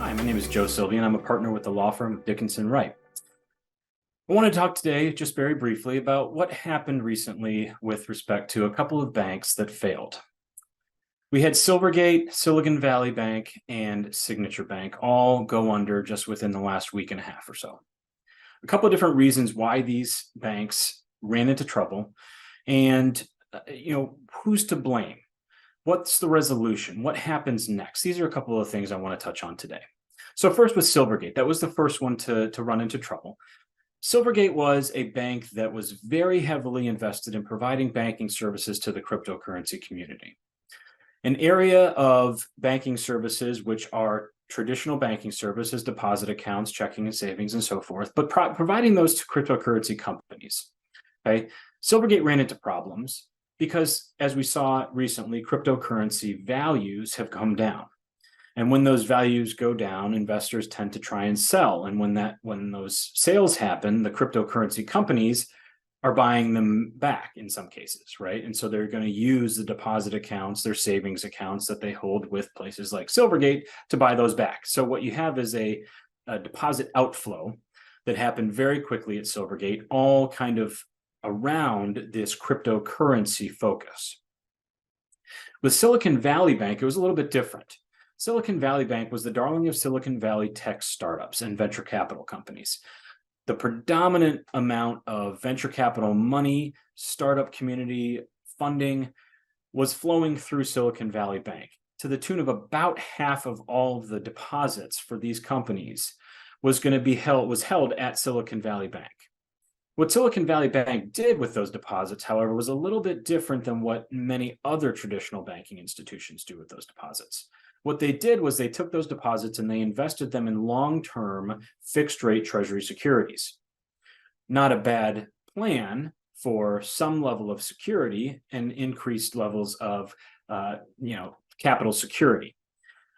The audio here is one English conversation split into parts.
Hi, my name is Joe Silvia, and I'm a partner with the law firm Dickinson Wright. I want to talk today, just very briefly, about what happened recently with respect to a couple of banks that failed. We had Silvergate, Silicon Valley Bank, and Signature Bank all go under just within the last week and a half or so. A couple of different reasons why these banks ran into trouble, and who's to blame? What's the resolution? What happens next? These are a couple of things I want to touch on today. So first with Silvergate, that was the first one to run into trouble. Silvergate was a bank that was very heavily invested in providing banking services to the cryptocurrency community. An area of banking services, which are traditional banking services, deposit accounts, checking and savings, and so forth, but providing those to cryptocurrency companies. Okay, Silvergate ran into problems because, as we saw recently, cryptocurrency values have come down. And when those values go down, investors tend to try and sell. And when those sales happen, the cryptocurrency companies are buying them back in some cases, right? And so they're going to use the deposit accounts, their savings accounts that they hold with places like Silvergate to buy those back. So what you have is a deposit outflow that happened very quickly at Silvergate, all kind of around this cryptocurrency focus. With Silicon Valley Bank, it was a little bit different. Silicon Valley Bank was the darling of Silicon Valley tech startups and venture capital companies. The predominant amount of venture capital money, startup community funding was flowing through Silicon Valley Bank to the tune of about half of all of the deposits for these companies was held at Silicon Valley Bank. What Silicon Valley Bank did with those deposits, however, was a little bit different than what many other traditional banking institutions do with those deposits. What they did was they took those deposits and they invested them in long-term fixed rate treasury securities. Not a bad plan for some level of security and increased levels of capital security.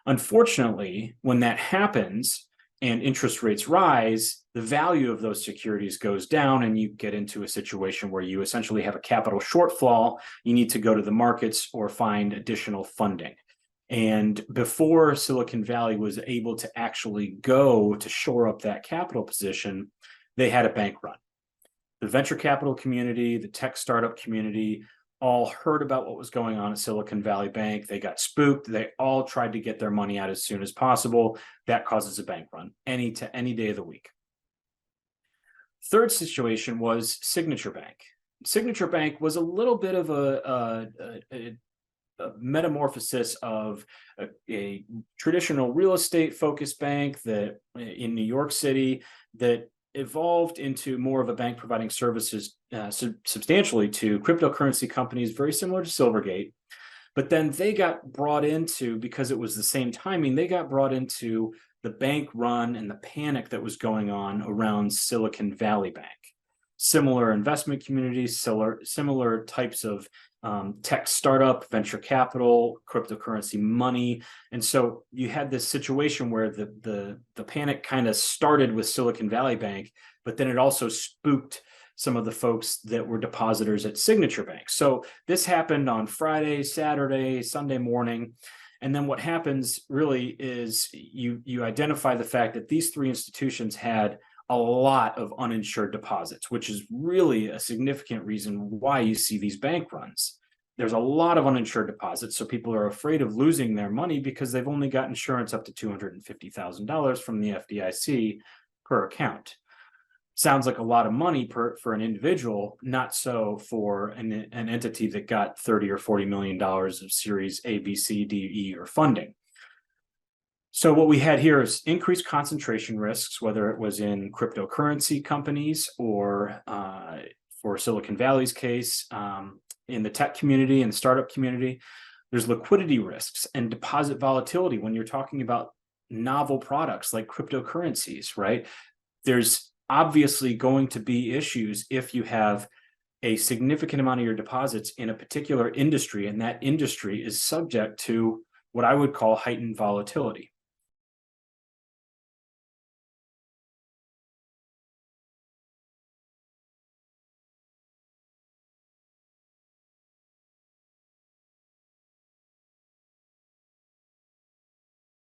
Unfortunately, when that happens and interest rates rise, the value of those securities goes down and you get into a situation where you essentially have a capital shortfall. You need to go to the markets or find additional funding. And before Silicon Valley was able to actually go to shore up that capital position, they had a bank run. The venture capital community, the tech startup community, all heard about what was going on at Silicon Valley Bank. They got spooked. They all tried to get their money out as soon as possible. That causes a bank run any day of the week. Third situation was Signature Bank. Signature Bank was a little bit of a metamorphosis of a traditional real estate focused bank that in New York City that evolved into more of a bank providing services substantially to cryptocurrency companies, very similar to Silvergate. But then they got brought into, because it was the same timing, they got brought into the bank run and the panic that was going on around Silicon Valley Bank. Similar investment communities, similar types of tech startup, venture capital, cryptocurrency money. And so you had this situation where the panic kind of started with Silicon Valley Bank, but then it also spooked some of the folks that were depositors at Signature Bank. So this happened on Friday, Saturday, Sunday morning. And then what happens really is you identify the fact that these three institutions had a lot of uninsured deposits, which is really a significant reason why you see these bank runs. There's a lot of uninsured deposits, so people are afraid of losing their money because they've only got insurance up to $250,000 from the FDIC per account. Sounds like a lot of money for an individual, not so for an entity that got $30 or $40 million of Series A, B, C, D, E, or funding. So what we had here is increased concentration risks, whether it was in cryptocurrency companies or for Silicon Valley's case, in the tech community and the startup community. There's liquidity risks and deposit volatility when you're talking about novel products like cryptocurrencies, right? There's obviously going to be issues if you have a significant amount of your deposits in a particular industry, and that industry is subject to what I would call heightened volatility.